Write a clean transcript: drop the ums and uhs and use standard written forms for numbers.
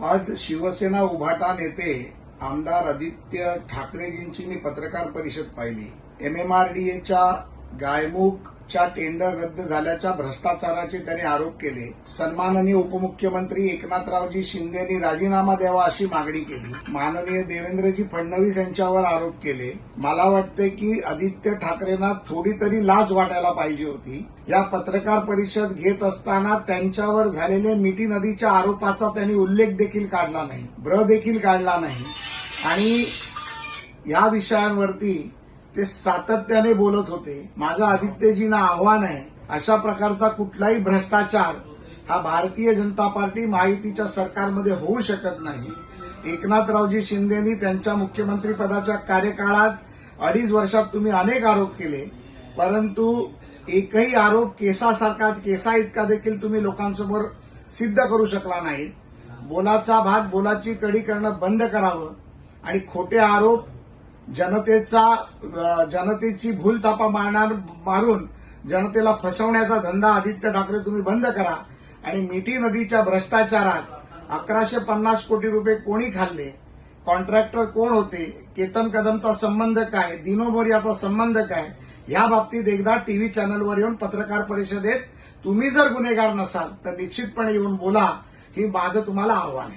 आज शिवसेना उभाटा नेते आमदार आदित्य ठाकरेजींची मी पत्रकार परिषद पाहिली। MMRDAच्या गायमुखच्या टेंडर रद्द झाल्याच्या भ्रष्टाचाराचे त्यांनी आरोप केले। सन्माननीय उपमुख्यमंत्री एकनाथरावजी शिंदेंनी राजीनामा द्यावा अशी मागणी केली। माननीय देवेंद्रजी फडणवीस यांच्यावर आरोप केले। मला वाटते की आदित्य ठाकरेंना थोडी तरी लाज वाटायला पाहिजे होती। या पत्रकार परिषद घेत असताना त्यांच्यावर झालेले मिठी नदीच्या आरोपाचा त्यांनी उल्लेख देखील काढला नाही, देखील काढला नाही आणि या विषयांवरती ते सातत्याने बोलत होते। माझं आदित्यजींना आव्हान आहे, अशा प्रकारचा कुठलाही भ्रष्टाचार हा भारतीय जनता पार्टी महायुतीच्या सरकारमध्ये होऊ शकत नाही। एकनाथरावजी शिंदेंनी त्यांच्या मुख्यमंत्री पदाच्या कार्यकाळात 2.5 वर्षात तुम्ही अनेक आरोप केले, परंतु एकही आरोप केसा इतका देखील तुम्ही लोकांसमोर सिद्ध करू शकला नाही। बोलाचा भात बोलाची कडी करणं बंद करावं आणि खोटे आरोप जनतेची भूलथापा मारून जनतेला फसवण्याचा धंदा आदित्य ठाकरे तुम्ही बंद करा आणि मिठी नदीच्या भ्रष्टाचारात 1150 कोटी रुपये कोणी खाल्ले, कॉन्ट्रॅक्टर कोण होते, केतन कदमचा संबंध काय, दिनो मोरियाचा संबंध काय, या बाबतीत एकदा टीव्ही चॅनलवर येऊन पत्रकार परिषदेत तुम्ही जर गुन्हेगार नसाल तर निश्चितपणे येऊन बोला, ही माझं तुम्हाला आव्हान आहे।